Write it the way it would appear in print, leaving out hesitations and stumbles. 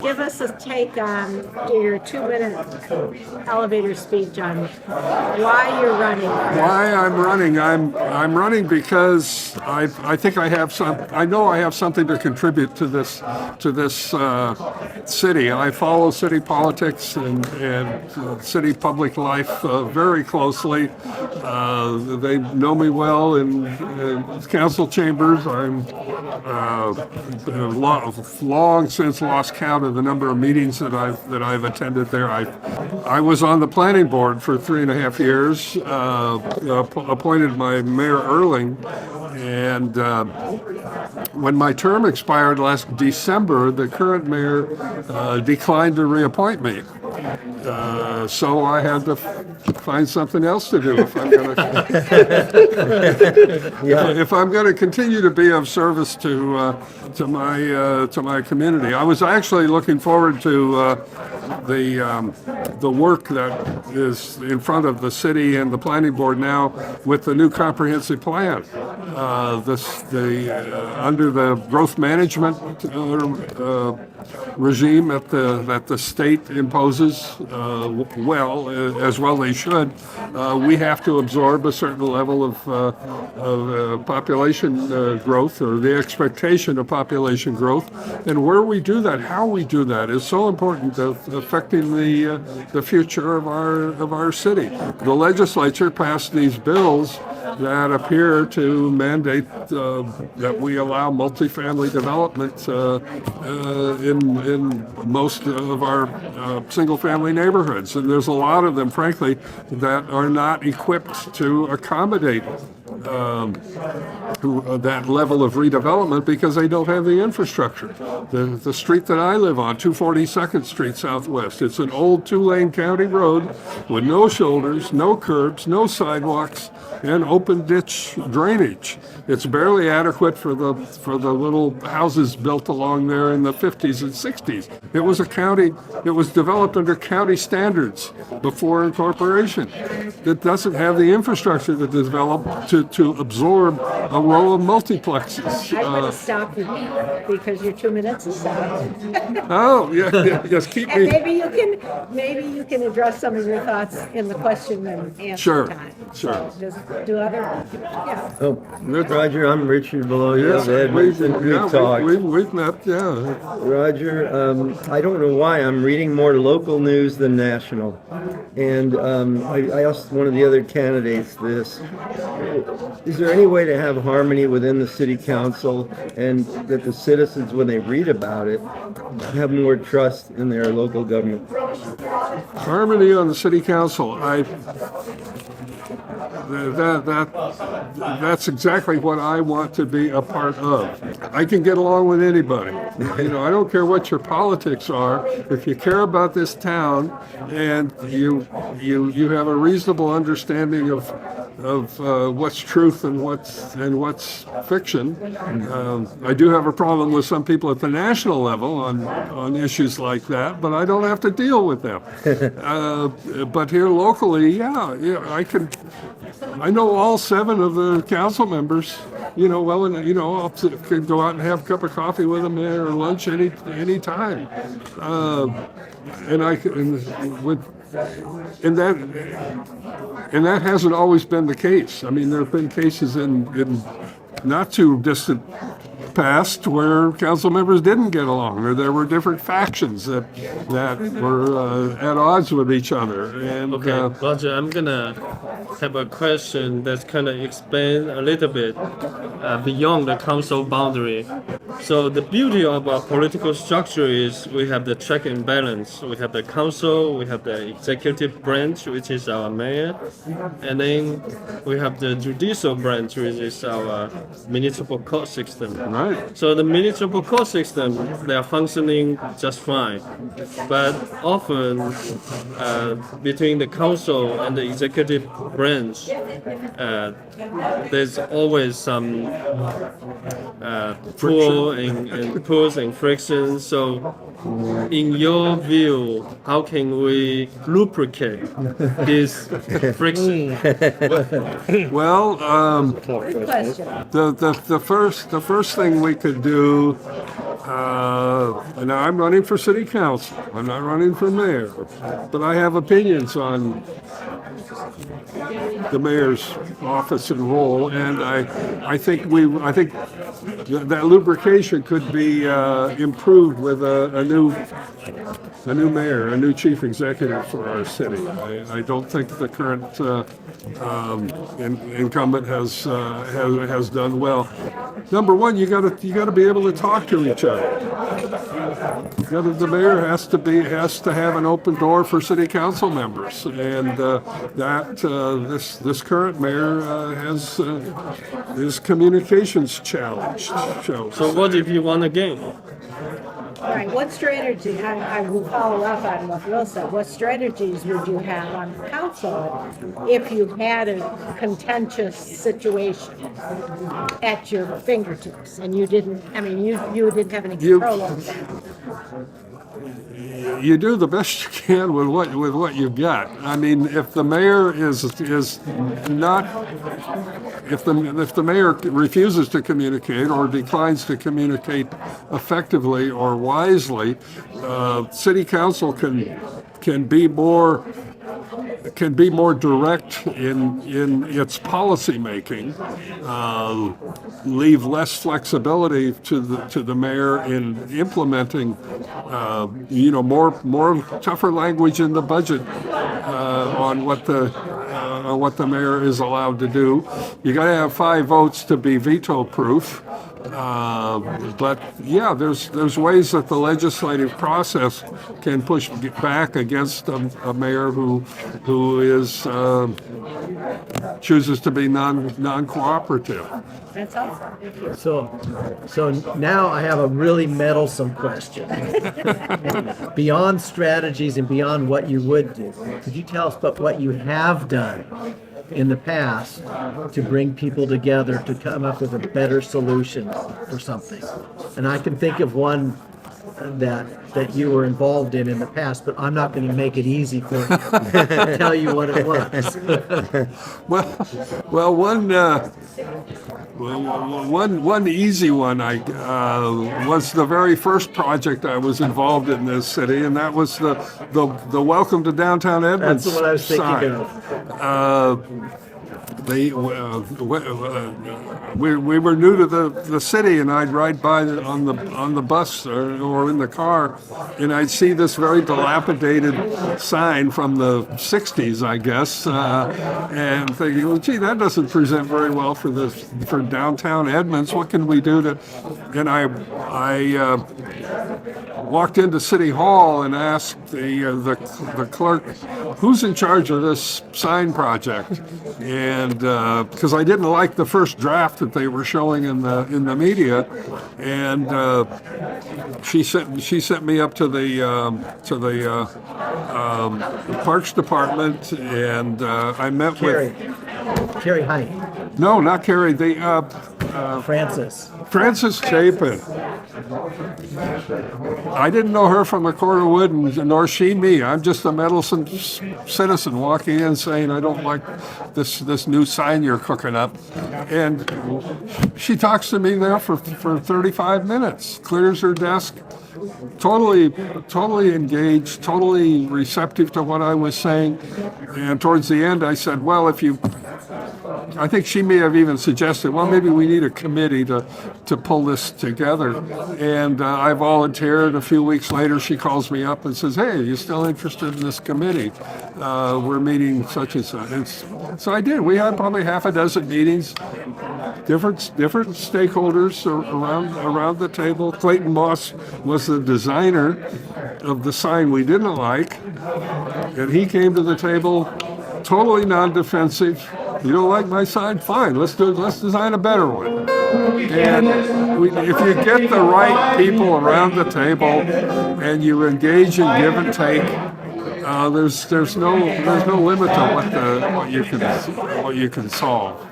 give us a take on your 2-minute elevator speech on why you're running. Why I'm running? I'm running because I think I know I have something to contribute to this city. I follow city politics and city public life very closely. They know me well in council chambers. I'm long since lost count of the number of meetings that I've attended there. I was on the planning board for 3.5 years, appointed by Mayor Erling, and when my term expired last December, the current mayor declined to reappoint me. So I had to find something else to do if I'm going to if I'm going to continue to be of service to my community. I was actually looking forward to the work that is in front of the city and the planning board now with the new comprehensive plan. Under the growth management regime that the state imposes, as well they should, we have to absorb a certain level of population growth, or the expectation of population growth, and where we do that, how we do that, is so important to affecting the future of our city. The legislature passed these bills that appear to mandate that we allow multifamily development in most of our single-family neighborhoods. And there's a lot of them, frankly, that are not equipped to accommodate that level of redevelopment because they don't have the infrastructure. The street that I live on, 242nd Street Southwest, it's an old 2-lane county road with no shoulders, no curbs, no sidewalks, and open ditch drainage. It's barely adequate for the little houses built along there in the 50s and 60s. It was developed under county standards before incorporation. It doesn't have the infrastructure to develop to absorb a row of multiplexes. I'm going to stop you because your 2 minutes is up. Oh, yes, keep And me. maybe you can address some of your thoughts in the question and answer Sure, time. sure. So just do other, yeah. Oh, Roger, I'm Richard below you. Edmonds, and we've talked. We've met, yeah. Roger, I don't know why I'm reading more local news than national. And I asked one of the other candidates this. Is there any way to have harmony within the city council and that the citizens, when they read about it, have more trust in their local government? Harmony on the city council. That's exactly what I want to be a part of. I can get along with anybody. I don't care what your politics are. If you care about this town and you have a reasonable understanding of what's truth and what's fiction. I do have a problem with some people at the national level on issues like that, but I don't have to deal with them. But here locally, I know all 7 of the council members, well, and I'll could go out and have a cup of coffee with them there or lunch any time. And that hasn't always been the case. I mean, there have been cases in not too distant past where council members didn't get along, or there were different factions that were at odds with each other. And Okay, Roger, I'm gonna have a question that's kind of expand a little bit beyond the council boundary. So the beauty of our political structure is we have the check and balance. We have the council, we have the executive branch, which is our mayor, and then we have the judicial branch, which is our municipal court system. right. So the municipal court system, they are functioning just fine. But often between the council and the executive branch, there's always some pulls and frictions. So in your view, how can we lubricate this friction? Well, Good question. the first thing we could do And I'm running for city council. I'm not running for mayor, but I have opinions on the mayor's office and role, and I think that lubrication could be improved with a new mayor, a new chief executive for our city. I don't think the current incumbent has done well. Number one, you got to be able to talk to each other. The mayor has to have an open door for city council members, and this current mayor has his communications challenged. So what if you won again? All right, what strategy, I will follow up on what Will said, what strategies would you have on council if you had a contentious situation at your fingertips and you didn't, you didn't have any control over that? You do the best you can with what you've got. I mean, if the mayor if the mayor refuses to communicate or declines to communicate effectively or wisely, city council can be more direct in its policy making, leave less flexibility to the mayor in implementing, more tougher language in the budget on what the mayor is allowed to do. You got to have 5 votes to be veto proof. But yeah, there's ways that the legislative process can push back against a mayor who chooses to be non-cooperative. That's awesome. Thank you. So now I have a really meddlesome question. Beyond strategies and beyond what you would do, could you tell us about what you have done in the past to bring people together to come up with a better solution for something? And I can think of one that you were involved in the past, but I'm not going to make it easy for you to tell you what it was. Well, one easy one was the very first project I was involved in this city, and that was the Welcome to Downtown Edmonds That's what I was thinking sign. of. We were new to the city, and I'd ride by on the bus or in the car, and I'd see this very dilapidated sign from the '60s, I guess, and thinking, well, gee, that doesn't present very well for downtown Edmonds. What can we do to? And I walked into City Hall and asked the clerk, who's in charge of this sign project? And because I didn't like the first draft that they were showing in the media, and she sent me up to the Parks Department, and I met with Carrie Height. No, not Carrie. Frances Chapin. I didn't know her from a cord of wood, nor she me. I'm just a meddlesome citizen walking in saying, I don't like this new sign you're cooking up. And she talks to me there for 35 minutes, clears her desk, totally engaged, totally receptive to what I was saying. And towards the end, I said, well, I think she may have even suggested, well, maybe we need a committee to pull this together. And I volunteered. A few weeks later, she calls me up and says, hey, are you still interested in this committee? We're meeting such and such. And so I did. We had probably half a dozen meetings, different stakeholders around the table. Clayton Moss was the designer of the sign we didn't like, and he came to the table totally non-defensive. You don't like my sign? Fine, let's design a better one. And if you get the right people around the table and you engage in give and take, there's no limit to what you can solve.